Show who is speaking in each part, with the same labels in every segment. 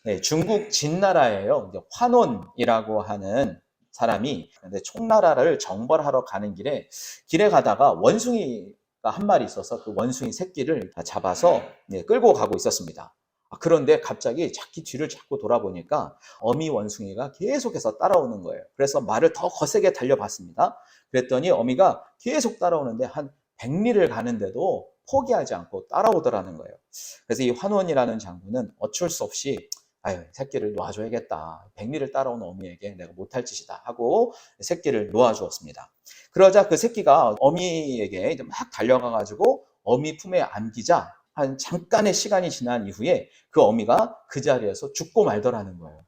Speaker 1: 네, 중국 진나라에요. 이제 환원이라고 하는 사람이 근데 총나라를 정벌하러 가는 길에 가다가 원숭이가 한 마리 있어서 그 원숭이 새끼를 잡아서 끌고 가고 있었습니다. 그런데 갑자기 자기 뒤를 자꾸 돌아보니까 어미 원숭이가 계속해서 따라오는 거예요. 그래서 말을 더 거세게 달려봤습니다. 그랬더니 어미가 계속 따라오는데 한 100리를 가는데도 포기하지 않고 따라오더라는 거예요. 그래서 이 환원이라는 장군은 어쩔 수 없이 아유, 새끼를 놓아줘야겠다. 100리를 따라오는 어미에게 내가 못할 짓이다 하고 새끼를 놓아주었습니다. 그러자 그 새끼가 어미에게 이제 막 달려가가지고 어미 품에 안기자 한 잠깐의 시간이 지난 이후에 그 어미가 그 자리에서 죽고 말더라는 거예요.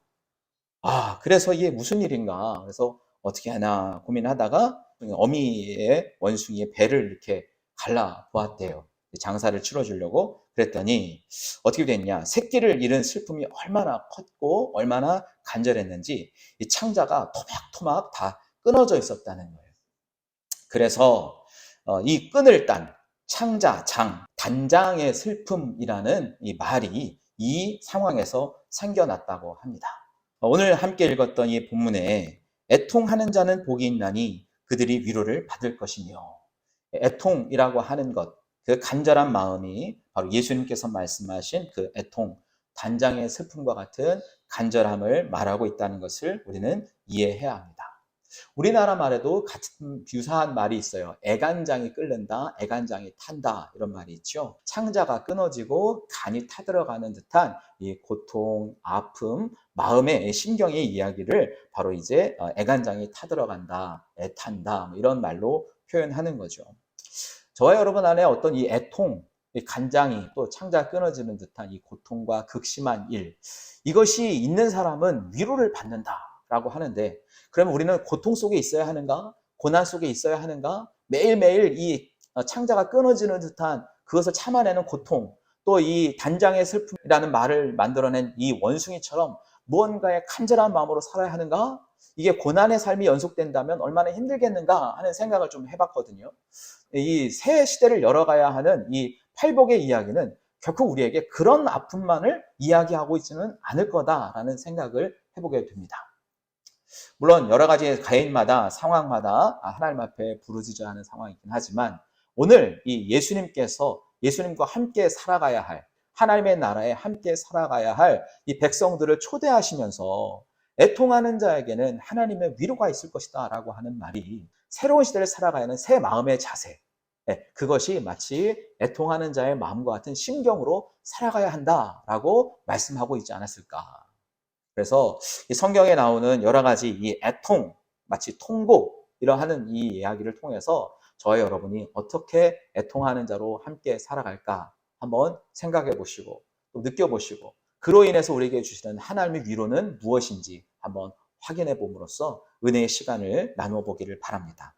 Speaker 1: 그래서 이게 무슨 일인가. 그래서 어떻게 하나 고민하다가 어미의 원숭이의 배를 이렇게 갈라 보았대요. 장사를 치러주려고. 그랬더니 어떻게 됐냐. 새끼를 잃은 슬픔이 얼마나 컸고 얼마나 간절했는지 이 창자가 토막토막 다 끊어져 있었다는 거예요. 그래서 이 끈을 딴 창자, 장, 단장의 슬픔이라는 이 말이 이 상황에서 생겨났다고 합니다. 오늘 함께 읽었던 이 본문에 애통하는 자는 복이 있나니 그들이 위로를 받을 것이며, 애통이라고 하는 것, 그 간절한 마음이 바로 예수님께서 말씀하신 그 애통, 단장의 슬픔과 같은 간절함을 말하고 있다는 것을 우리는 이해해야 합니다. 우리나라 말에도 같은 유사한 말이 있어요. 애간장이 끓는다, 애간장이 탄다, 이런 말이 있죠. 창자가 끊어지고 간이 타들어가는 듯한 이 고통, 아픔, 마음의 심경의 이야기를 바로 이제 애간장이 타들어간다, 애탄다, 이런 말로 표현하는 거죠. 저와 여러분 안에 어떤 이 애통, 이 간장이 또 창자가 끊어지는 듯한 이 고통과 극심한 일, 이것이 있는 사람은 위로를 받는다라고 하는데, 그러면 우리는 고통 속에 있어야 하는가? 고난 속에 있어야 하는가? 매일매일 이 창자가 끊어지는 듯한 그것을 참아내는 고통, 또 이 단장의 슬픔이라는 말을 만들어낸 이 원숭이처럼 무언가의 간절한 마음으로 살아야 하는가? 이게 고난의 삶이 연속된다면 얼마나 힘들겠는가 하는 생각을 좀 해봤거든요. 이 새 시대를 열어가야 하는 이 팔복의 이야기는 결코 우리에게 그런 아픔만을 이야기하고 있지는 않을 거다라는 생각을 해보게 됩니다. 물론 여러 가지 개인마다 상황마다 하나님 앞에 부르짖어야 하는 상황이긴 하지만, 오늘 이 예수님과 함께 살아가야 할, 하나님의 나라에 함께 살아가야 할 이 백성들을 초대하시면서 애통하는 자에게는 하나님의 위로가 있을 것이다 라고 하는 말이 새로운 시대를 살아가야 하는 새 마음의 자세, 그것이 마치 애통하는 자의 마음과 같은 심경으로 살아가야 한다라고 말씀하고 있지 않았을까. 그래서 이 성경에 나오는 여러 가지 이 애통, 마치 통고 이러하는 이 이야기를 통해서 저와 여러분이 어떻게 애통하는 자로 함께 살아갈까 한번 생각해 보시고 또 느껴보시고, 그로 인해서 우리에게 주시는 하나님의 위로는 무엇인지 한번 확인해 봄으로써 은혜의 시간을 나누어 보기를 바랍니다.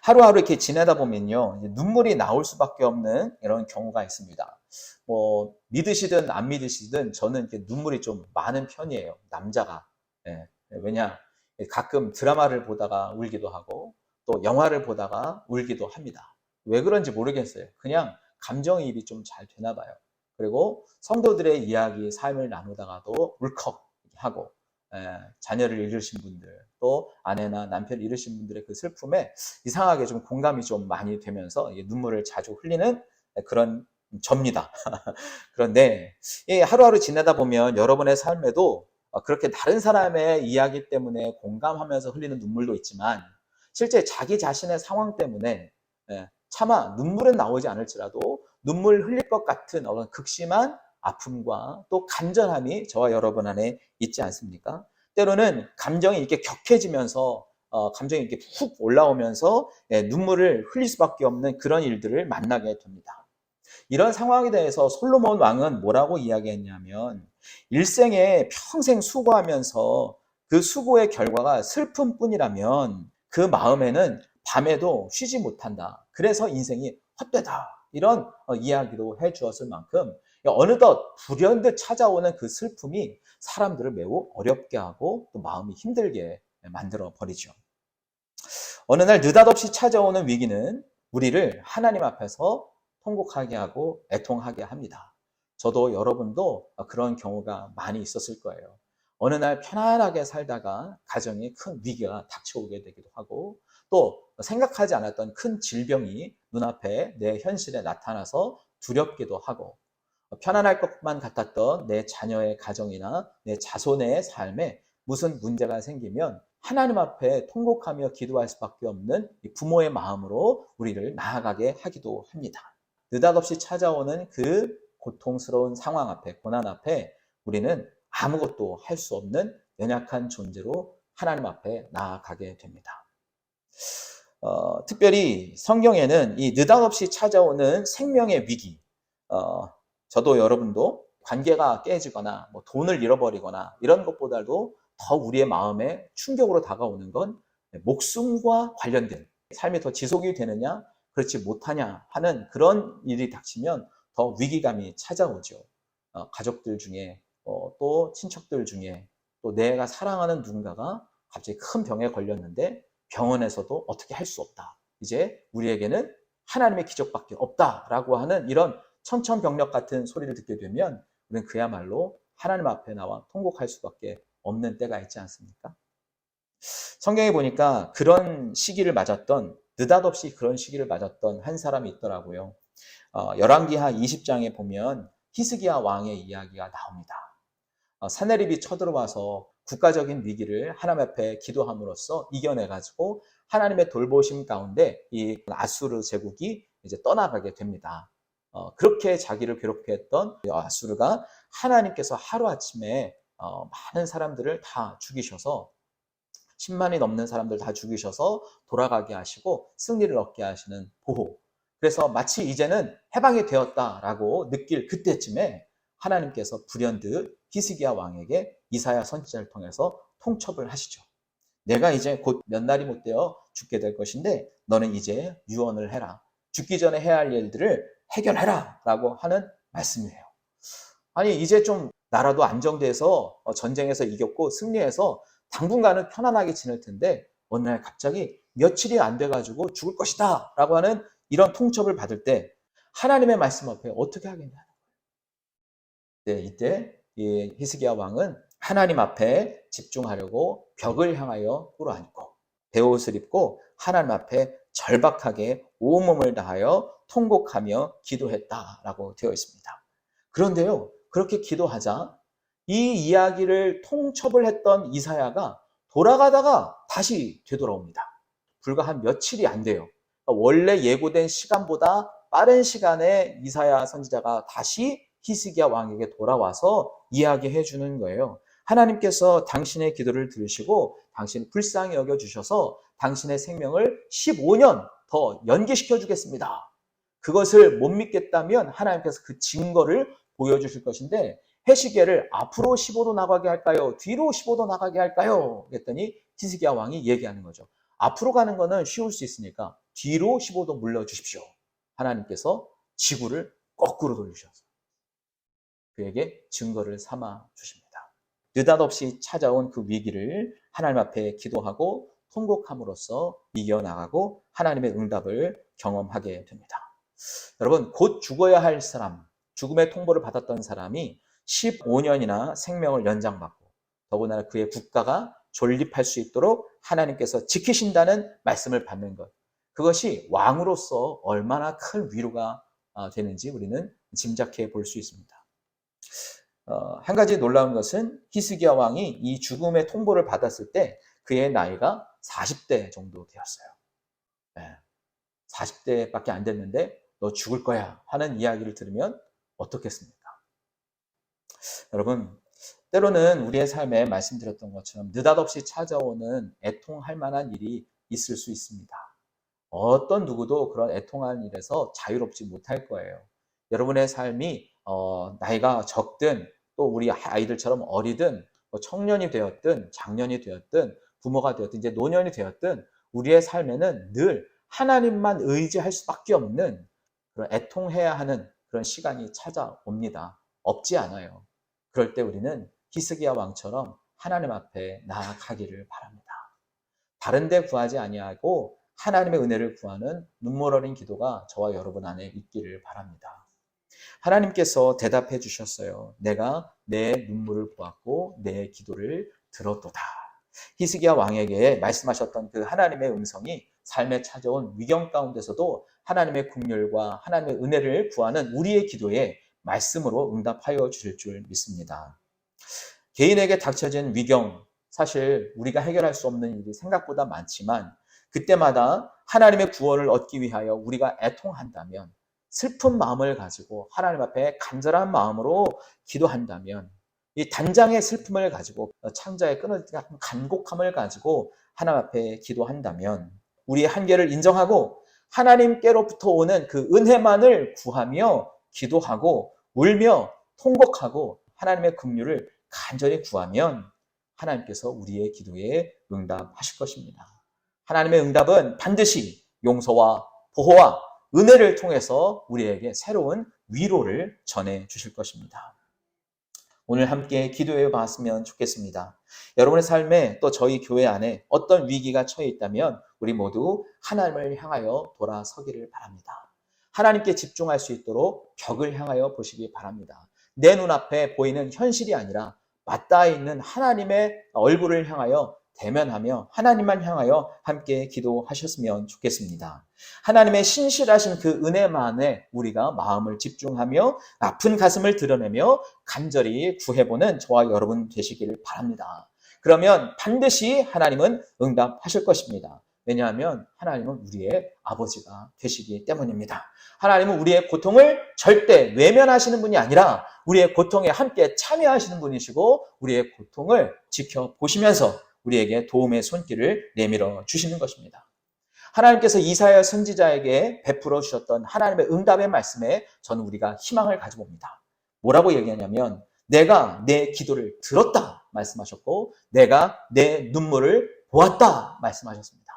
Speaker 1: 하루하루 이렇게 지내다 보면요, 눈물이 나올 수밖에 없는 이런 경우가 있습니다. 뭐 믿으시든 안 믿으시든 저는 이렇게 눈물이 좀 많은 편이에요. 남자가. 왜냐, 가끔 드라마를 보다가 울기도 하고 또 영화를 보다가 울기도 합니다. 왜 그런지 모르겠어요. 그냥 감정이입이 좀 잘 되나 봐요. 그리고 성도들의 이야기, 삶을 나누다가도 울컥 하고, 자녀를 잃으신 분들, 또 아내나 남편을 잃으신 분들의 그 슬픔에 이상하게 좀 공감이 좀 많이 되면서 눈물을 자주 흘리는 그런 접니다. 그런데 하루하루 지내다 보면 여러분의 삶에도 그렇게 다른 사람의 이야기 때문에 공감하면서 흘리는 눈물도 있지만, 실제 자기 자신의 상황 때문에 차마 눈물은 나오지 않을지라도 눈물 흘릴 것 같은 어떤 극심한 아픔과 또 간절함이 저와 여러분 안에 있지 않습니까? 때로는 감정이 이렇게 격해지면서 감정이 이렇게 훅 올라오면서 눈물을 흘릴 수밖에 없는 그런 일들을 만나게 됩니다. 이런 상황에 대해서 솔로몬 왕은 뭐라고 이야기했냐면, 일생에 평생 수고하면서 그 수고의 결과가 슬픔뿐이라면 그 마음에는 밤에도 쉬지 못한다. 그래서 인생이 헛되다. 이런 이야기도 해주었을 만큼 어느덧 불현듯 찾아오는 그 슬픔이 사람들을 매우 어렵게 하고 또 마음이 힘들게 만들어 버리죠. 어느 날 느닷없이 찾아오는 위기는 우리를 하나님 앞에서 통곡하게 하고 애통하게 합니다. 저도 여러분도 그런 경우가 많이 있었을 거예요. 어느 날 편안하게 살다가 가정에 큰 위기가 닥쳐오게 되기도 하고 또 생각하지 않았던 큰 질병이 눈앞에 내 현실에 나타나서 두렵기도 하고 편안할 것만 같았던 내 자녀의 가정이나 내 자손의 삶에 무슨 문제가 생기면 하나님 앞에 통곡하며 기도할 수밖에 없는 부모의 마음으로 우리를 나아가게 하기도 합니다. 느닷없이 찾아오는 그 고통스러운 상황 앞에, 고난 앞에 우리는 아무것도 할 수 없는 연약한 존재로 하나님 앞에 나아가게 됩니다. 특별히 성경에는 이 느닷없이 찾아오는 생명의 위기, 저도 여러분도 관계가 깨지거나 뭐 돈을 잃어버리거나 이런 것보다도 더 우리의 마음에 충격으로 다가오는 건 목숨과 관련된 삶이 더 지속이 되느냐 그렇지 못하냐 하는 그런 일이 닥치면 더 위기감이 찾아오죠. 가족들 중에 또 친척들 중에 또 내가 사랑하는 누군가가 갑자기 큰 병에 걸렸는데 병원에서도 어떻게 할 수 없다. 이제 우리에게는 하나님의 기적밖에 없다라고 하는 이런 천천병력 같은 소리를 듣게 되면 우리는 그야말로 하나님 앞에 나와 통곡할 수밖에 없는 때가 있지 않습니까? 성경에 보니까 그런 시기를 맞았던 느닷없이 그런 시기를 맞았던 한 사람이 있더라고요. 열왕기하 20장에 보면 히스기야 왕의 이야기가 나옵니다. 사내립이 쳐들어와서 국가적인 위기를 하나님 앞에 기도함으로써 이겨내가지고 하나님의 돌보심 가운데 이 아수르 제국이 이제 떠나가게 됩니다. 그렇게 자기를 괴롭혔던 아수르가 하나님께서 하루아침에 많은 사람들을 다 죽이셔서 10만이 넘는 사람들 다 죽이셔서 돌아가게 하시고 승리를 얻게 하시는 보호. 그래서 마치 이제는 해방이 되었다라고 느낄 그때쯤에 하나님께서 불현듯 히스기야 왕에게 이사야 선지자를 통해서 통첩을 하시죠. 내가 이제 곧 몇 날이 못 되어 죽게 될 것인데 너는 이제 유언을 해라. 죽기 전에 해야 할 일들을 해결해라 라고 하는 말씀이에요. 아니 이제 좀 나라도 안정돼서 전쟁에서 이겼고 승리해서 당분간은 편안하게 지낼 텐데 어느 날 갑자기 며칠이 안 돼가지고 죽을 것이다 라고 하는 이런 통첩을 받을 때 하나님의 말씀 앞에 어떻게 하겠냐. 네, 이때 이 히스기야 왕은 하나님 앞에 집중하려고 벽을 향하여 꿇어앉고 베옷을 입고 하나님 앞에 절박하게 온몸을 다하여 통곡하며 기도했다라고 되어 있습니다. 그런데요, 그렇게 기도하자 이 이야기를 통첩을 했던 이사야가 돌아가다가 다시 되돌아옵니다. 불과 한 며칠이 안 돼요. 그러니까 원래 예고된 시간보다 빠른 시간에 이사야 선지자가 다시 히스기야 왕에게 돌아와서 이야기해 주는 거예요. 하나님께서 당신의 기도를 들으시고 당신을 불쌍히 여겨주셔서 당신의 생명을 15년 더 연기시켜 주겠습니다. 그것을 못 믿겠다면 하나님께서 그 증거를 보여주실 것인데 해시계를 앞으로 15도 나가게 할까요? 뒤로 15도 나가게 할까요? 그랬더니 히스기야 왕이 얘기하는 거죠. 앞으로 가는 거는 쉬울 수 있으니까 뒤로 15도 물러주십시오. 하나님께서 지구를 거꾸로 돌리셔서 그에게 증거를 삼아 주십니다. 느닷없이 찾아온 그 위기를 하나님 앞에 기도하고 통곡함으로써 이겨나가고 하나님의 응답을 경험하게 됩니다. 여러분, 곧 죽어야 할 사람, 죽음의 통보를 받았던 사람이 15년이나 생명을 연장받고 더군다나 그의 국가가 존립할 수 있도록 하나님께서 지키신다는 말씀을 받는 것. 그것이 왕으로서 얼마나 큰 위로가 되는지 우리는 짐작해 볼 수 있습니다. 한 가지 놀라운 것은 히스기야 왕이 이 죽음의 통보를 받았을 때 그의 나이가 40대 정도 되었어요. 40대밖에 안 됐는데 너 죽을 거야 하는 이야기를 들으면 어떻겠습니까? 여러분, 때로는 우리의 삶에 말씀드렸던 것처럼 느닷없이 찾아오는 애통할 만한 일이 있을 수 있습니다. 어떤 누구도 그런 애통한 일에서 자유롭지 못할 거예요. 여러분의 삶이 나이가 적든 또 우리 아이들처럼 어리든 청년이 되었든 장년이 되었든 부모가 되었든 이제 노년이 되었든 우리의 삶에는 늘 하나님만 의지할 수밖에 없는 그런 애통해야 하는 그런 시간이 찾아옵니다. 없지 않아요. 그럴 때 우리는 히스기야 왕처럼 하나님 앞에 나아가기를 바랍니다. 다른 데 구하지 아니하고 하나님의 은혜를 구하는 눈물 어린 기도가 저와 여러분 안에 있기를 바랍니다. 하나님께서 대답해 주셨어요. 내가 내 눈물을 보았고 내 기도를 들었도다. 히스기야 왕에게 말씀하셨던 그 하나님의 음성이 삶에 찾아온 위경 가운데서도 하나님의 긍휼과 하나님의 은혜를 구하는 우리의 기도에 말씀으로 응답하여 주실 줄 믿습니다. 개인에게 닥쳐진 위경, 사실 우리가 해결할 수 없는 일이 생각보다 많지만 그때마다 하나님의 구원을 얻기 위하여 우리가 애통한다면, 슬픈 마음을 가지고 하나님 앞에 간절한 마음으로 기도한다면, 이 단장의 슬픔을 가지고 창자에 끊어지지 않은 간곡함을 가지고 하나님 앞에 기도한다면 우리의 한계를 인정하고 하나님께로부터 오는 그 은혜만을 구하며 기도하고 울며 통곡하고 하나님의 긍휼을 간절히 구하면 하나님께서 우리의 기도에 응답하실 것입니다. 하나님의 응답은 반드시 용서와 보호와 은혜를 통해서 우리에게 새로운 위로를 전해 주실 것입니다. 오늘 함께 기도해 봤으면 좋겠습니다. 여러분의 삶에 또 저희 교회 안에 어떤 위기가 처해 있다면 우리 모두 하나님을 향하여 돌아서기를 바랍니다. 하나님께 집중할 수 있도록 벽을 향하여 보시기 바랍니다. 내 눈앞에 보이는 현실이 아니라 맞닿아 있는 하나님의 얼굴을 향하여 대면하며 하나님만 향하여 함께 기도하셨으면 좋겠습니다. 하나님의 신실하신 그 은혜만에 우리가 마음을 집중하며 아픈 가슴을 드러내며 간절히 구해보는 저와 여러분 되시기를 바랍니다. 그러면 반드시 하나님은 응답하실 것입니다. 왜냐하면 하나님은 우리의 아버지가 되시기 때문입니다. 하나님은 우리의 고통을 절대 외면하시는 분이 아니라 우리의 고통에 함께 참여하시는 분이시고 우리의 고통을 지켜보시면서 우리에게 도움의 손길을 내밀어 주시는 것입니다. 하나님께서 이사야 선지자에게 베풀어 주셨던 하나님의 응답의 말씀에 저는 우리가 희망을 가지고 옵니다. 뭐라고 얘기하냐면 내가 내 기도를 들었다 말씀하셨고 내가 내 눈물을 보았다 말씀하셨습니다.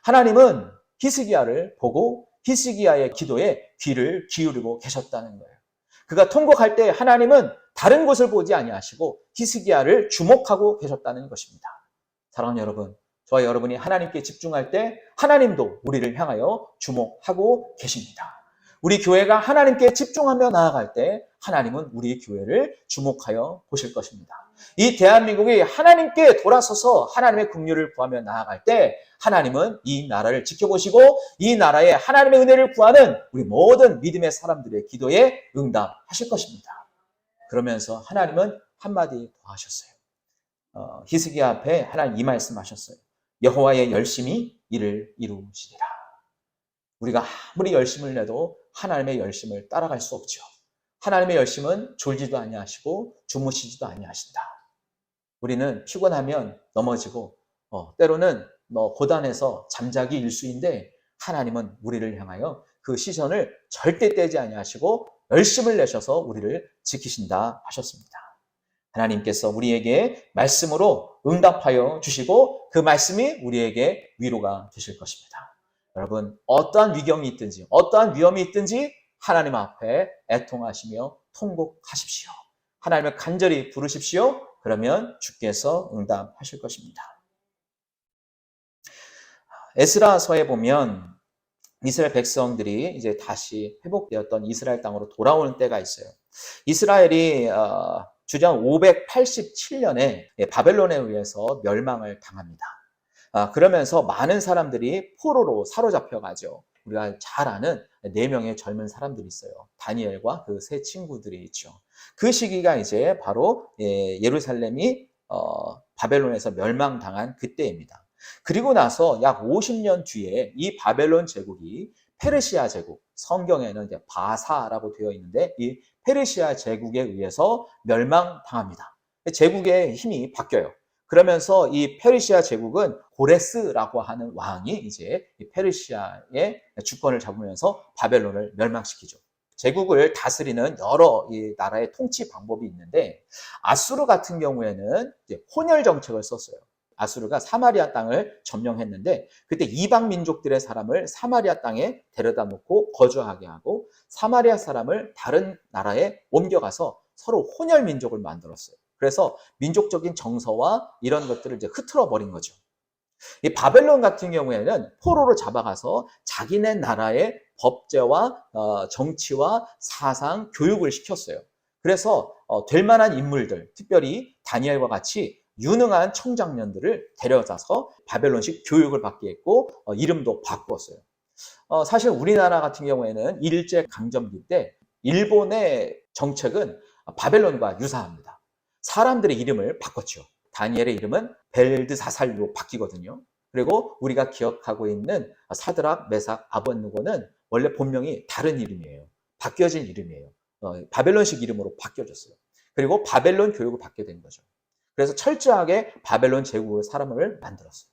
Speaker 1: 하나님은 히스기야를 보고 히스기야의 기도에 귀를 기울이고 계셨다는 거예요. 그가 통곡할 때 하나님은 다른 곳을 보지 아니하시고 히스기야를 주목하고 계셨다는 것입니다. 사랑하는 여러분, 저와 여러분이 하나님께 집중할 때 하나님도 우리를 향하여 주목하고 계십니다. 우리 교회가 하나님께 집중하며 나아갈 때 하나님은 우리 교회를 주목하여 보실 것입니다. 이 대한민국이 하나님께 돌아서서 하나님의 긍휼을 구하며 나아갈 때 하나님은 이 나라를 지켜보시고 이 나라에 하나님의 은혜를 구하는 우리 모든 믿음의 사람들의 기도에 응답하실 것입니다. 그러면서 하나님은 한마디 더 하셨어요. 히스기야 앞에 하나님 이 말씀하셨어요. 여호와의 열심히 이를 이루시리라. 우리가 아무리 열심을 내도 하나님의 열심을 따라갈 수 없죠. 하나님의 열심은 졸지도 아니하시고 주무시지도 아니하신다. 우리는 피곤하면 넘어지고 때로는 고단해서 잠자기 일수인데 하나님은 우리를 향하여 그 시선을 절대 떼지 아니하시고 열심을 내셔서 우리를 지키신다 하셨습니다. 하나님께서 우리에게 말씀으로 응답하여 주시고 그 말씀이 우리에게 위로가 되실 것입니다. 여러분, 어떠한 위경이 있든지 어떠한 위험이 있든지 하나님 앞에 애통하시며 통곡하십시오. 하나님을 간절히 부르십시오. 그러면 주께서 응답하실 것입니다. 에스라서에 보면 이스라엘 백성들이 이제 다시 회복되었던 이스라엘 땅으로 돌아오는 때가 있어요. 이스라엘이 주전 587년에 바벨론에 의해서 멸망을 당합니다. 그러면서 많은 사람들이 포로로 사로잡혀 가죠. 우리가 잘 아는 4명의 젊은 사람들이 있어요. 다니엘과 그 세 친구들이 있죠. 그 시기가 이제 바로 예루살렘이 바벨론에서 멸망당한 그때입니다. 그리고 나서 약 50년 뒤에 이 바벨론 제국이 페르시아 제국, 성경에는 이제 바사라고 되어 있는데 이 페르시아 제국에 의해서 멸망당합니다. 제국의 힘이 바뀌어요. 그러면서 이 페르시아 제국은 고레스라고 하는 왕이 이제 페르시아의 주권을 잡으면서 바벨론을 멸망시키죠. 제국을 다스리는 여러 이 나라의 통치 방법이 있는데 아수르 같은 경우에는 이제 혼혈 정책을 썼어요. 아수르가 사마리아 땅을 점령했는데 그때 이방 민족들의 사람을 사마리아 땅에 데려다 놓고 거주하게 하고 사마리아 사람을 다른 나라에 옮겨가서 서로 혼혈 민족을 만들었어요. 그래서 민족적인 정서와 이런 것들을 이제 흐트러 버린 거죠. 이 바벨론 같은 경우에는 포로로 잡아가서 자기네 나라의 법제와 정치와 사상, 교육을 시켰어요. 그래서 될 만한 인물들, 특별히 다니엘과 같이 유능한 청장년들을 데려다서 바벨론식 교육을 받게 했고 이름도 바꾸었어요. 사실 우리나라 같은 경우에는 일제 강점기 때 일본의 정책은 바벨론과 유사합니다. 사람들의 이름을 바꿨죠. 다니엘의 이름은 벨드사살로 바뀌거든요. 그리고 우리가 기억하고 있는 사드락, 메삭, 아벳느고는 원래 본명이 다른 이름이에요. 바뀌어진 이름이에요. 바벨론식 이름으로 바뀌어졌어요. 그리고 바벨론 교육을 받게 된 거죠. 그래서 철저하게 바벨론 제국의 사람을 만들었어요.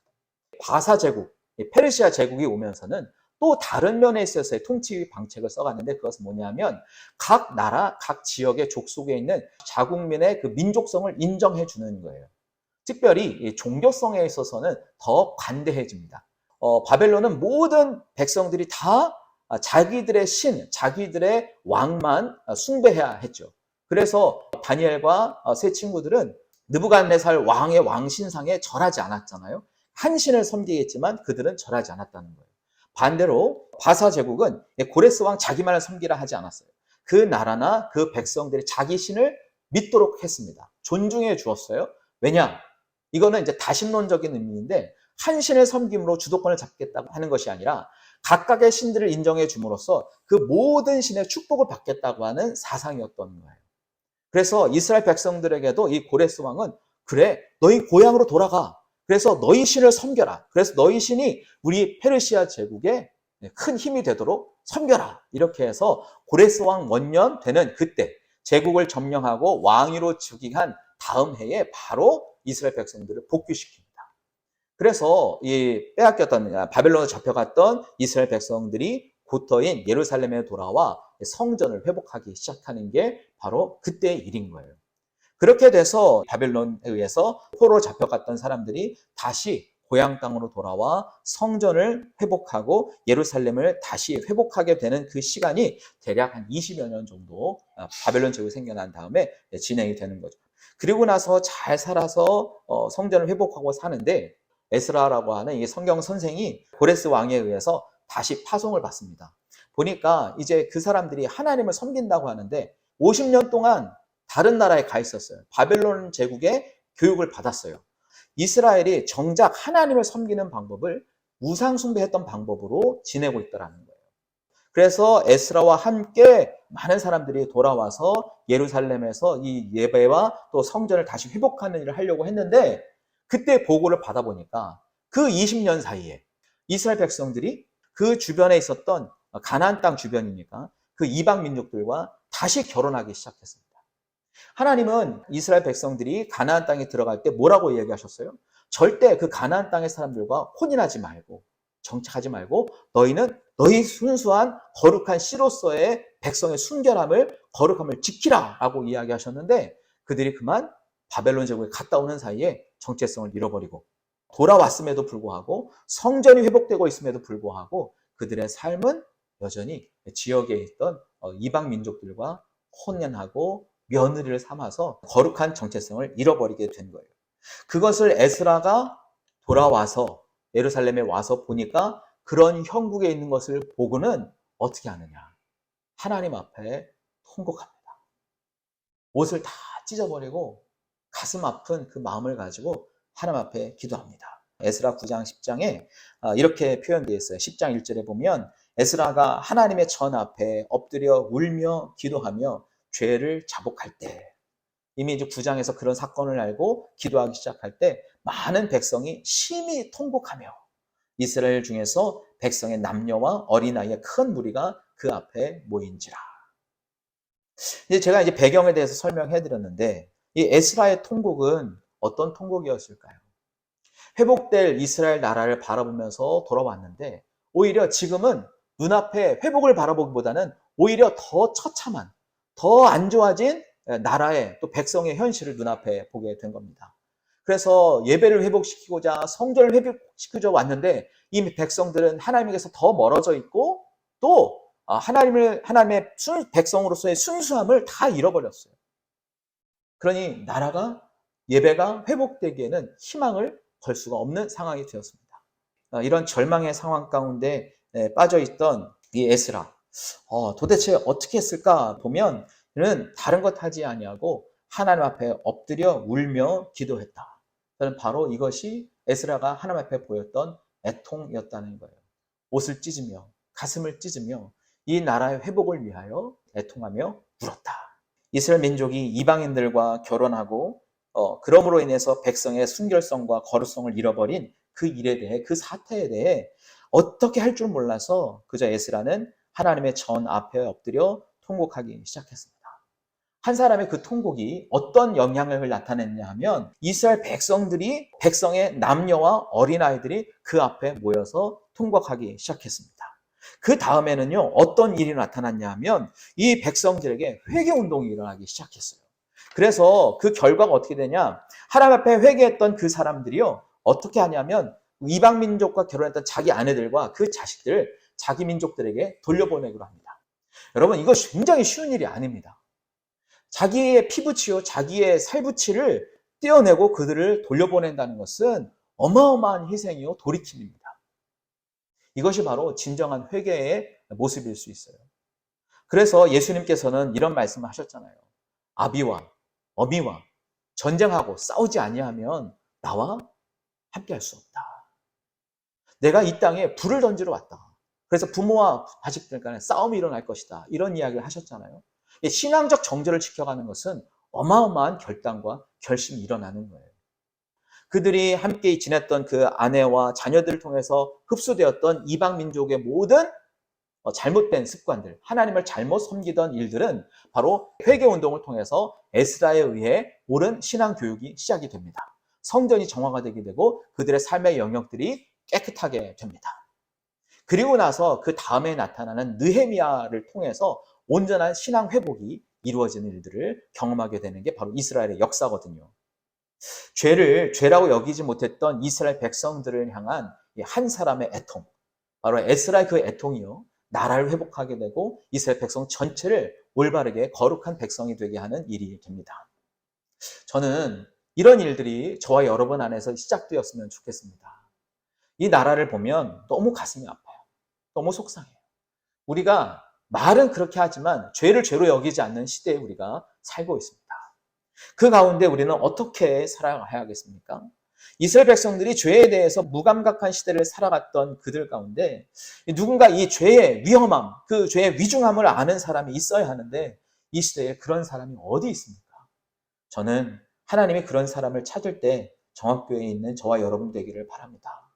Speaker 1: 바사 제국, 페르시아 제국이 오면서는 또 다른 면에 있어서의 통치 방책을 써갔는데 그것은 뭐냐면 각 나라, 각 지역의 족속에 있는 자국민의 그 민족성을 인정해 주는 거예요. 특별히 종교성에 있어서는 더 관대해집니다. 바벨론은 모든 백성들이 다 자기들의 신, 자기들의 왕만 숭배해야 했죠. 그래서 다니엘과 세 친구들은 느부갓네살 왕의 왕신상에 절하지 않았잖아요. 한 신을 섬기겠지만 그들은 절하지 않았다는 거예요. 반대로 바사 제국은 고레스 왕 자기만을 섬기라 하지 않았어요. 그 나라나 그 백성들이 자기 신을 믿도록 했습니다. 존중해 주었어요. 왜냐? 이거는 이제 다신론적인 의미인데 한 신을 섬김으로 주도권을 잡겠다고 하는 것이 아니라 각각의 신들을 인정해 줌으로써 그 모든 신의 축복을 받겠다고 하는 사상이었던 거예요. 그래서 이스라엘 백성들에게도 이 고레스 왕은 그래, 너희 고향으로 돌아가. 그래서 너희 신을 섬겨라. 그래서 너희 신이 우리 페르시아 제국에 큰 힘이 되도록 섬겨라. 이렇게 해서 고레스 왕 원년 되는 그때 제국을 점령하고 왕위로 즉위한 다음 해에 바로 이스라엘 백성들을 복귀시킵니다. 그래서 이 빼앗겼던 바벨론에 잡혀갔던 이스라엘 백성들이 고터인 예루살렘에 돌아와 성전을 회복하기 시작하는 게 바로 그때의 일인 거예요. 그렇게 돼서 바벨론에 의해서 포로로 잡혀갔던 사람들이 다시 고향 땅으로 돌아와 성전을 회복하고 예루살렘을 다시 회복하게 되는 그 시간이 대략 한 20여 년 정도 바벨론 제국이 생겨난 다음에 진행이 되는 거죠. 그리고 나서 잘 살아서 성전을 회복하고 사는데 에스라라고 하는 이 성경 선생이 고레스 왕에 의해서 다시 파송을 받습니다. 보니까 이제 그 사람들이 하나님을 섬긴다고 하는데 50년 동안 다른 나라에 가 있었어요. 바벨론 제국의 교육을 받았어요. 이스라엘이 정작 하나님을 섬기는 방법을 우상 숭배했던 방법으로 지내고 있더라는 거예요. 그래서 에스라와 함께 많은 사람들이 돌아와서 예루살렘에서 이 예배와 또 성전을 다시 회복하는 일을 하려고 했는데 그때 보고를 받아보니까 그 20년 사이에 이스라엘 백성들이 그 주변에 있었던 가나안 땅 주변이니까 그 이방 민족들과 다시 결혼하기 시작했습니다. 하나님은 이스라엘 백성들이 가나안 땅에 들어갈 때 뭐라고 이야기하셨어요? 절대 그 가나안 땅의 사람들과 혼인하지 말고 정착하지 말고 너희는 너희 순수한 거룩한 씨로서의 백성의 순결함을 거룩함을 지키라 라고 이야기하셨는데 그들이 그만 바벨론 제국에 갔다 오는 사이에 정체성을 잃어버리고 돌아왔음에도 불구하고 성전이 회복되고 있음에도 불구하고 그들의 삶은 여전히 지역에 있던 이방 민족들과 혼연하고 며느리를 삼아서 거룩한 정체성을 잃어버리게 된 거예요. 그것을 에스라가 돌아와서 예루살렘에 와서 보니까 그런 형국에 있는 것을 보고는 어떻게 하느냐. 하나님 앞에 통곡합니다. 옷을 다 찢어버리고 가슴 아픈 그 마음을 가지고 하나님 앞에 기도합니다. 에스라 9장 10장에 이렇게 표현되어 있어요. 10장 1절에 보면 에스라가 하나님의 전 앞에 엎드려 울며 기도하며 죄를 자복할 때 이미 이제 9장에서 그런 사건을 알고 기도하기 시작할 때 많은 백성이 심히 통곡하며 이스라엘 중에서 백성의 남녀와 어린아이의 큰 무리가 그 앞에 모인지라. 이제 제가 이제 배경에 대해서 설명해 드렸는데 이 에스라의 통곡은 어떤 통곡이었을까요? 회복될 이스라엘 나라를 바라보면서 돌아왔는데 오히려 지금은 눈앞에 회복을 바라보기보다는 오히려 더 처참한, 더 안 좋아진 나라의 또 백성의 현실을 눈앞에 보게 된 겁니다. 그래서 예배를 회복시키고자 성전을 회복시키고자 왔는데 이 백성들은 하나님에게서 더 멀어져 있고 또 하나님의 백성으로서의 순수함을 다 잃어버렸어요. 그러니 나라가 예배가 회복되기에는 희망을 걸 수가 없는 상황이 되었습니다. 이런 절망의 상황 가운데 빠져있던 이 에스라, 도대체 어떻게 했을까 보면 그는 다른 것 하지 아니하고 하나님 앞에 엎드려 울며 기도했다. 저는 바로 이것이 에스라가 하나님 앞에 보였던 애통이었다는 거예요. 옷을 찢으며 가슴을 찢으며 이 나라의 회복을 위하여 애통하며 울었다. 이스라엘 민족이 이방인들과 결혼하고 그러므로 인해서 백성의 순결성과 거룩성을 잃어버린 그 일에 대해, 그 사태에 대해 어떻게 할 줄 몰라서 그저 에스라는 하나님의 전 앞에 엎드려 통곡하기 시작했습니다. 한 사람의 그 통곡이 어떤 영향을 나타냈냐 하면 이스라엘 백성의 남녀와 어린아이들이 그 앞에 모여서 통곡하기 시작했습니다. 그 다음에는요, 어떤 일이 나타났냐 하면 이 백성들에게 회개운동이 일어나기 시작했어요. 그래서 그 결과가 어떻게 되냐, 하나님 앞에 회개했던 그 사람들이요, 어떻게 하냐면 이방 민족과 결혼했던 자기 아내들과 그 자식들을 자기 민족들에게 돌려보내기로 합니다. 여러분, 이거 굉장히 쉬운 일이 아닙니다. 자기의 피부치요, 자기의 살부치를 떼어내고 그들을 돌려보낸다는 것은 어마어마한 희생이요, 돌이킴입니다. 이것이 바로 진정한 회개의 모습일 수 있어요. 그래서 예수님께서는 이런 말씀을 하셨잖아요. 아비와 어미와 전쟁하고 싸우지 아니하면 나와 함께 할 수 없다. 내가 이 땅에 불을 던지러 왔다. 그래서 부모와 자식들 간에 싸움이 일어날 것이다. 이런 이야기를 하셨잖아요. 신앙적 정절을 지켜가는 것은 어마어마한 결단과 결심이 일어나는 거예요. 그들이 함께 지냈던 그 아내와 자녀들을 통해서 흡수되었던 이방 민족의 모든 잘못된 습관들, 하나님을 잘못 섬기던 일들은 바로 회개운동을 통해서 에스라에 의해 옳은 신앙 교육이 시작이 됩니다. 성전이 정화가 되게 되고 그들의 삶의 영역들이 깨끗하게 됩니다. 그리고 나서 그 다음에 나타나는 느헤미야를 통해서 온전한 신앙 회복이 이루어지는 일들을 경험하게 되는 게 바로 이스라엘의 역사거든요. 죄를 죄라고 여기지 못했던 이스라엘 백성들을 향한 한 사람의 애통, 바로 에스라의 그 애통이요, 나라를 회복하게 되고 이스라엘 백성 전체를 올바르게 거룩한 백성이 되게 하는 일이 됩니다. 저는 이런 일들이 저와 여러분 안에서 시작되었으면 좋겠습니다. 이 나라를 보면 너무 가슴이 아파요. 너무 속상해요. 우리가 말은 그렇게 하지만 죄를 죄로 여기지 않는 시대에 우리가 살고 있습니다. 그 가운데 우리는 어떻게 살아가야겠습니까? 이스라엘 백성들이 죄에 대해서 무감각한 시대를 살아갔던 그들 가운데 누군가 이 죄의 위험함, 그 죄의 위중함을 아는 사람이 있어야 하는데 이 시대에 그런 사람이 어디 있습니까? 저는 하나님이 그런 사람을 찾을 때 정합교회에 있는 저와 여러분 되기를 바랍니다.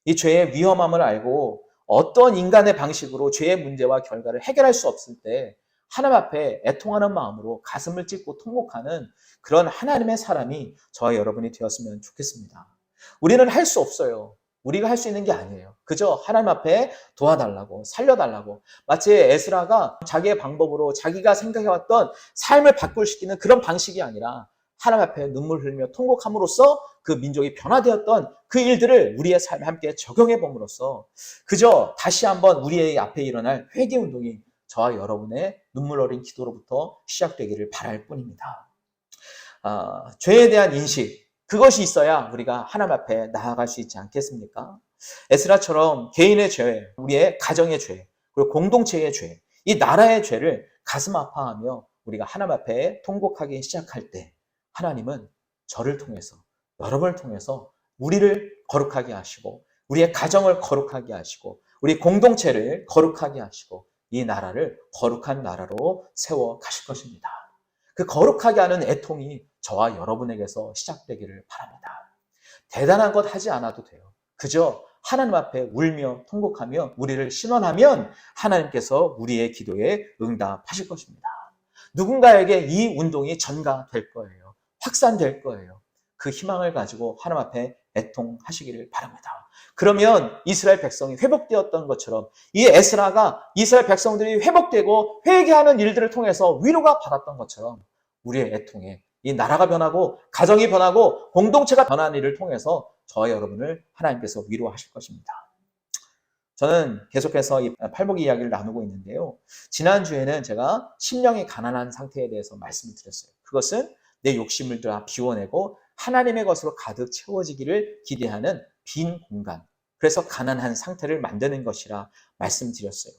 Speaker 1: 이 죄의 위험함을 알고 어떤 인간의 방식으로 죄의 문제와 결과를 해결할 수 없을 때 하나님 앞에 애통하는 마음으로 가슴을 찢고 통곡하는 그런 하나님의 사람이 저와 여러분이 되었으면 좋겠습니다. 우리는 할 수 없어요. 우리가 할 수 있는 게 아니에요. 그저 하나님 앞에 도와달라고, 살려달라고. 마치 에스라가 자기의 방법으로 자기가 생각해왔던 삶을 바꿀시키는 그런 방식이 아니라 하나님 앞에 눈물 흘리며 통곡함으로써 그 민족이 변화되었던 그 일들을 우리의 삶에 함께 적용해 봄으로써 그저 다시 한번 우리의 앞에 일어날 회개운동이 저와 여러분의 눈물 어린 기도로부터 시작되기를 바랄 뿐입니다. 죄에 대한 인식, 그것이 있어야 우리가 하나님 앞에 나아갈 수 있지 않겠습니까? 에스라처럼 개인의 죄, 우리의 가정의 죄, 그리고 공동체의 죄, 이 나라의 죄를 가슴 아파하며 우리가 하나님 앞에 통곡하기 시작할 때 하나님은 저를 통해서, 여러분을 통해서 우리를 거룩하게 하시고 우리의 가정을 거룩하게 하시고 우리 공동체를 거룩하게 하시고 이 나라를 거룩한 나라로 세워 가실 것입니다. 그 거룩하게 하는 애통이 저와 여러분에게서 시작되기를 바랍니다. 대단한 것 하지 않아도 돼요. 그저 하나님 앞에 울며 통곡하며 우리를 신원하면 하나님께서 우리의 기도에 응답하실 것입니다. 누군가에게 이 운동이 전가될 거예요. 확산될 거예요. 그 희망을 가지고 하나님 앞에 애통하시기를 바랍니다. 그러면 이스라엘 백성이 회복되었던 것처럼 이 에스라가 이스라엘 백성들이 회복되고 회개하는 일들을 통해서 위로가 받았던 것처럼 우리의 애통에 이 나라가 변하고 가정이 변하고 공동체가 변하는 일을 통해서 저와 여러분을 하나님께서 위로하실 것입니다. 저는 계속해서 이 팔복의 이야기를 나누고 있는데요. 지난주에는 제가 심령이 가난한 상태에 대해서 말씀을 드렸어요. 그것은 내 욕심을 다 비워내고 하나님의 것으로 가득 채워지기를 기대하는 빈 공간, 그래서 가난한 상태를 만드는 것이라 말씀드렸어요.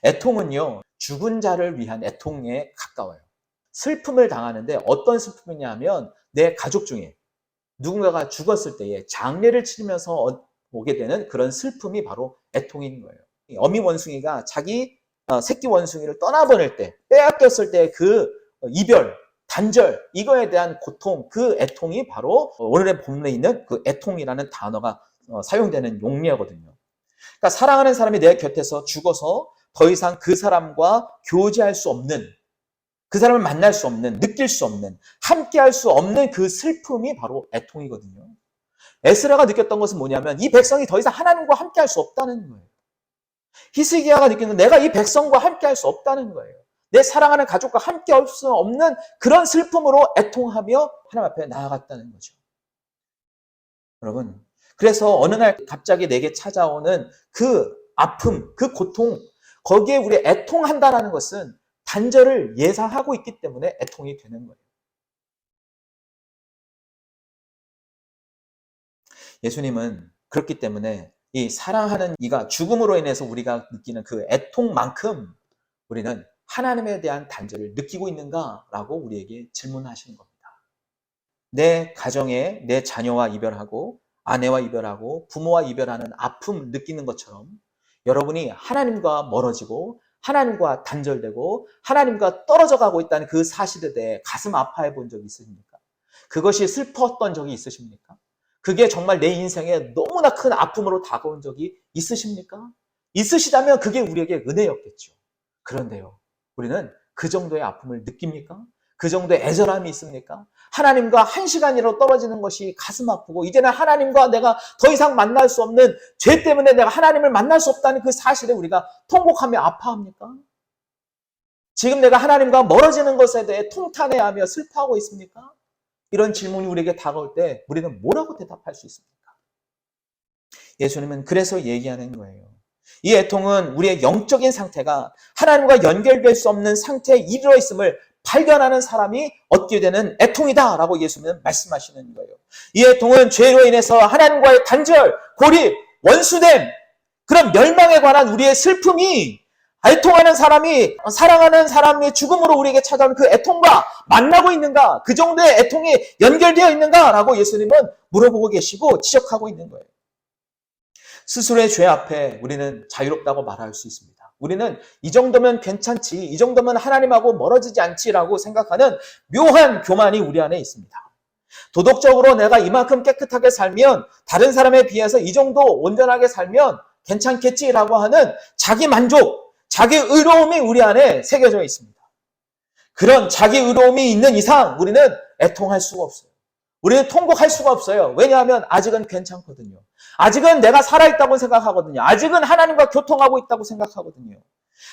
Speaker 1: 애통은요, 죽은 자를 위한 애통에 가까워요. 슬픔을 당하는데 어떤 슬픔이냐 하면 내 가족 중에 누군가가 죽었을 때에 장례를 치르면서 오게 되는 그런 슬픔이 바로 애통인 거예요. 어미 원숭이가 자기 새끼 원숭이를 떠나보낼 때, 빼앗겼을 때 그 이별, 단절, 이거에 대한 고통, 그 애통이 바로 오늘의 본문에 있는 그 애통이라는 단어가 사용되는 용례거든요. 그러니까 사랑하는 사람이 내 곁에서 죽어서 더 이상 그 사람과 교제할 수 없는, 그 사람을 만날 수 없는, 느낄 수 없는, 함께할 수 없는 그 슬픔이 바로 애통이거든요. 에스라가 느꼈던 것은 뭐냐면 이 백성이 더 이상 하나님과 함께할 수 없다는 거예요. 히스기야가 느끼는 내가 이 백성과 함께할 수 없다는 거예요. 내 사랑하는 가족과 함께할 수 없는 그런 슬픔으로 애통하며 하나님 앞에 나아갔다는 거죠. 여러분, 그래서 어느 날 갑자기 내게 찾아오는 그 아픔, 그 고통, 거기에 우리 애통한다는 것은 단절을 예상하고 있기 때문에 애통이 되는 거예요. 예수님은 그렇기 때문에 이 사랑하는 이가 죽음으로 인해서 우리가 느끼는 그 애통만큼 우리는 하나님에 대한 단절을 느끼고 있는가라고 우리에게 질문하시는 겁니다. 내 가정에 내 자녀와 이별하고 아내와 이별하고 부모와 이별하는 아픔을 느끼는 것처럼 여러분이 하나님과 멀어지고 하나님과 단절되고 하나님과 떨어져 가고 있다는 그 사실에 대해 가슴 아파해 본 적이 있으십니까? 그것이 슬펐던 적이 있으십니까? 그게 정말 내 인생에 너무나 큰 아픔으로 다가온 적이 있으십니까? 있으시다면 그게 우리에게 은혜였겠죠. 그런데요, 우리는 그 정도의 아픔을 느낍니까? 그 정도의 애절함이 있습니까? 하나님과 한 시간이라도 떨어지는 것이 가슴 아프고 이제는 하나님과 내가 더 이상 만날 수 없는 죄 때문에 내가 하나님을 만날 수 없다는 그 사실에 우리가 통곡하며 아파합니까? 지금 내가 하나님과 멀어지는 것에 대해 통탄해하며 슬퍼하고 있습니까? 이런 질문이 우리에게 다가올 때 우리는 뭐라고 대답할 수 있습니까? 예수님은 그래서 얘기하는 거예요. 이 애통은 우리의 영적인 상태가 하나님과 연결될 수 없는 상태에 이르러 있음을 발견하는 사람이 얻게 되는 애통이다라고 예수님은 말씀하시는 거예요. 이 애통은 죄로 인해서 하나님과의 단절, 고립, 원수됨, 그런 멸망에 관한 우리의 슬픔이 애통하는 사람이 사랑하는 사람의 죽음으로 우리에게 찾아오는 그 애통과 만나고 있는가? 그 정도의 애통이 연결되어 있는가라고 예수님은 물어보고 계시고 지적하고 있는 거예요. 스스로의 죄 앞에 우리는 자유롭다고 말할 수 있습니다. 우리는 이 정도면 괜찮지, 이 정도면 하나님하고 멀어지지 않지라고 생각하는 묘한 교만이 우리 안에 있습니다. 도덕적으로 내가 이만큼 깨끗하게 살면 다른 사람에 비해서 이 정도 온전하게 살면 괜찮겠지라고 하는 자기 만족, 자기 의로움이 우리 안에 새겨져 있습니다. 그런 자기 의로움이 있는 이상 우리는 애통할 수가 없어요. 우리는 통곡할 수가 없어요. 왜냐하면 아직은 괜찮거든요. 아직은 내가 살아있다고 생각하거든요. 아직은 하나님과 교통하고 있다고 생각하거든요.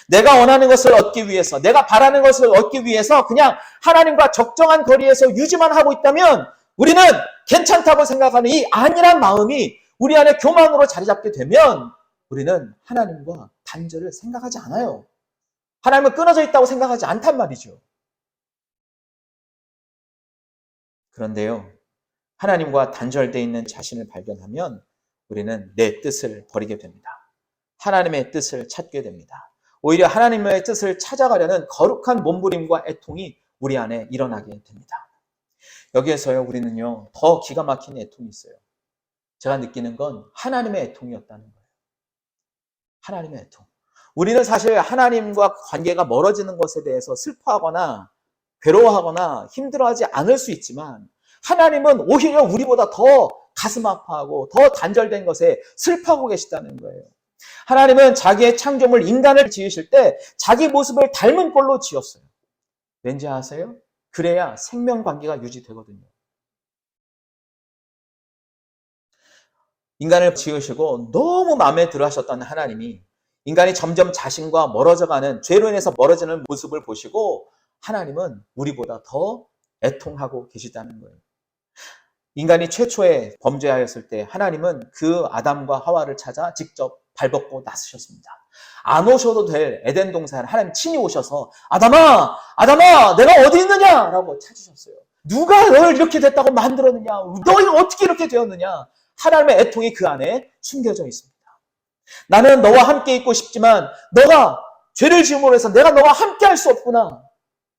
Speaker 1: 내가 원하는 것을 얻기 위해서, 내가 바라는 것을 얻기 위해서 그냥 하나님과 적정한 거리에서 유지만 하고 있다면 우리는 괜찮다고 생각하는 이 안일한 마음이 우리 안에 교만으로 자리 잡게 되면 우리는 하나님과 단절을 생각하지 않아요. 하나님은 끊어져 있다고 생각하지 않단 말이죠. 그런데요, 하나님과 단절되어 있는 자신을 발견하면 우리는 내 뜻을 버리게 됩니다. 하나님의 뜻을 찾게 됩니다. 오히려 하나님의 뜻을 찾아가려는 거룩한 몸부림과 애통이 우리 안에 일어나게 됩니다. 여기에서요, 우리는요, 더 기가 막힌 애통이 있어요. 제가 느끼는 건 하나님의 애통이었다는 거예요. 하나님의 애통. 우리는 사실 하나님과 관계가 멀어지는 것에 대해서 슬퍼하거나 괴로워하거나 힘들어하지 않을 수 있지만 하나님은 오히려 우리보다 더 가슴 아파하고 더 단절된 것에 슬퍼하고 계시다는 거예요. 하나님은 자기의 창조물 인간을 지으실 때 자기 모습을 닮은 꼴로 지었어요. 왠지 아세요? 그래야 생명관계가 유지되거든요. 인간을 지으시고 너무 마음에 들어 하셨던 하나님이 인간이 점점 자신과 멀어져가는, 죄로 인해서 멀어지는 모습을 보시고 하나님은 우리보다 더 애통하고 계시다는 거예요. 인간이 최초에 범죄하였을 때 하나님은 그 아담과 하와를 찾아 직접 발벗고 나서셨습니다. 안 오셔도 될 에덴 동산에 하나님 친히 오셔서 아담아, 아담아, 내가 어디 있느냐? 라고 찾으셨어요. 누가 널 이렇게 됐다고 만들었느냐? 너희가 어떻게 이렇게 되었느냐? 하나님의 애통이 그 안에 숨겨져 있습니다. 나는 너와 함께 있고 싶지만 너가 죄를 지음으로 해서 내가 너와 함께 할 수 없구나.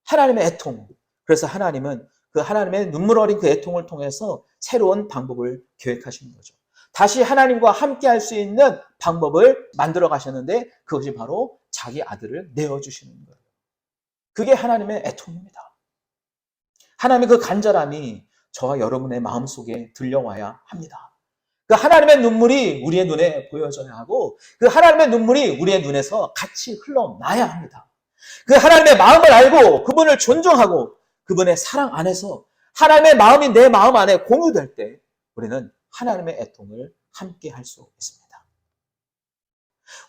Speaker 1: 하나님의 애통. 그래서 하나님은 그 하나님의 눈물 어린 그 애통을 통해서 새로운 방법을 계획하시는 거죠. 다시 하나님과 함께 할 수 있는 방법을 만들어 가셨는데 그것이 바로 자기 아들을 내어주시는 거예요. 그게 하나님의 애통입니다. 하나님의 그 간절함이 저와 여러분의 마음속에 들려와야 합니다. 그 하나님의 눈물이 우리의 눈에 보여져야 하고 그 하나님의 눈물이 우리의 눈에서 같이 흘러나야 합니다. 그 하나님의 마음을 알고 그분을 존중하고 그분의 사랑 안에서 하나님의 마음이 내 마음 안에 공유될 때 우리는 하나님의 애통을 함께 할 수 있습니다.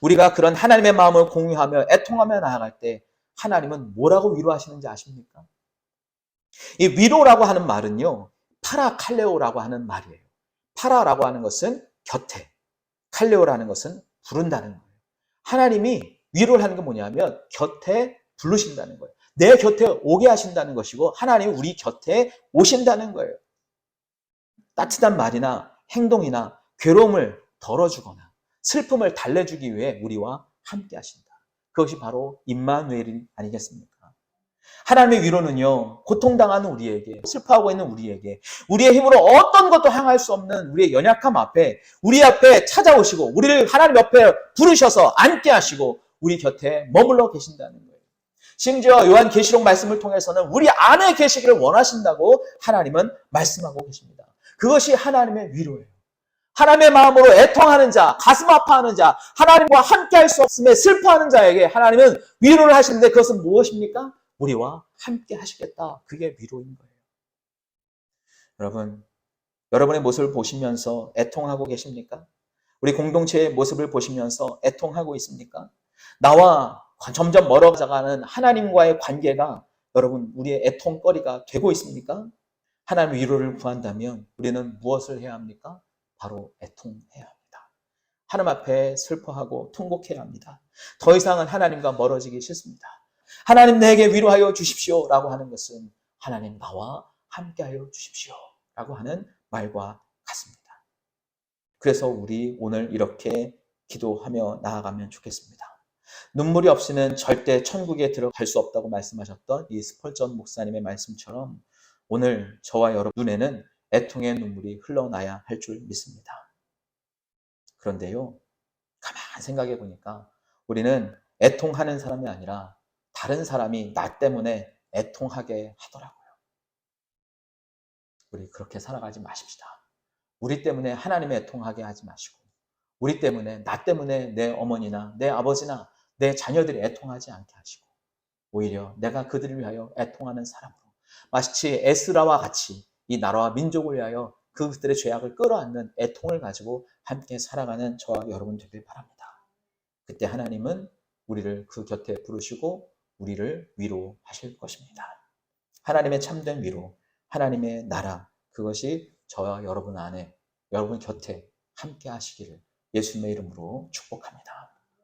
Speaker 1: 우리가 그런 하나님의 마음을 공유하며 애통하며 나아갈 때 하나님은 뭐라고 위로하시는지 아십니까? 이 위로라고 하는 말은요, 파라칼레오라고 하는 말이에요. 파라라고 하는 것은 곁에, 칼레오라는 것은 부른다는 거예요. 하나님이 위로를 하는 게 뭐냐면 곁에 부르신다는 거예요. 내 곁에 오게 하신다는 것이고 하나님이 우리 곁에 오신다는 거예요. 따뜻한 말이나 행동이나 괴로움을 덜어주거나 슬픔을 달래주기 위해 우리와 함께 하신다. 그것이 바로 임마누엘이 아니겠습니까? 하나님의 위로는요, 고통당하는 우리에게, 슬퍼하고 있는 우리에게, 우리의 힘으로 어떤 것도 향할 수 없는 우리의 연약함 앞에, 우리 앞에 찾아오시고, 우리를 하나님 옆에 부르셔서 앉게 하시고, 우리 곁에 머물러 계신다는 거예요. 심지어 요한계시록 말씀을 통해서는 우리 안에 계시기를 원하신다고 하나님은 말씀하고 계십니다. 그것이 하나님의 위로예요. 하나님의 마음으로 애통하는 자, 가슴 아파하는 자, 하나님과 함께 할 수 없음에 슬퍼하는 자에게 하나님은 위로를 하시는데 그것은 무엇입니까? 우리와 함께 하시겠다. 그게 위로인 거예요. 여러분, 여러분의 모습을 보시면서 애통하고 계십니까? 우리 공동체의 모습을 보시면서 애통하고 있습니까? 나와 점점 멀어져가는 하나님과의 관계가 여러분 우리의 애통거리가 되고 있습니까? 하나님의 위로를 구한다면 우리는 무엇을 해야 합니까? 바로 애통해야 합니다. 하나님 앞에 슬퍼하고 통곡해야 합니다. 더 이상은 하나님과 멀어지기 싫습니다. 하나님 내게 위로하여 주십시오 라고 하는 것은 하나님 나와 함께하여 주십시오 라고 하는 말과 같습니다. 그래서 우리 오늘 이렇게 기도하며 나아가면 좋겠습니다. 눈물이 없이는 절대 천국에 들어갈 수 없다고 말씀하셨던 이 스펄전 목사님의 말씀처럼 오늘 저와 여러분 눈에는 애통의 눈물이 흘러나야 할 줄 믿습니다. 그런데요, 가만히 생각해 보니까 우리는 애통하는 사람이 아니라 다른 사람이 나 때문에 애통하게 하더라고요. 우리 그렇게 살아가지 마십시다. 우리 때문에 하나님의 애통하게 하지 마시고 우리 때문에 나 때문에 내 어머니나 내 아버지나 내 자녀들이 애통하지 않게 하시고 오히려 내가 그들을 위하여 애통하는 사람으로 마치 에스라와 같이 이 나라와 민족을 위하여 그들의 죄악을 끌어안는 애통을 가지고 함께 살아가는 저와 여러분 되길 바랍니다. 그때 하나님은 우리를 그 곁에 부르시고 우리를 위로하실 것입니다. 하나님의 참된 위로, 하나님의 나라, 그것이 저와 여러분 안에, 여러분 곁에 함께 하시기를 예수님의 이름으로 축복합니다.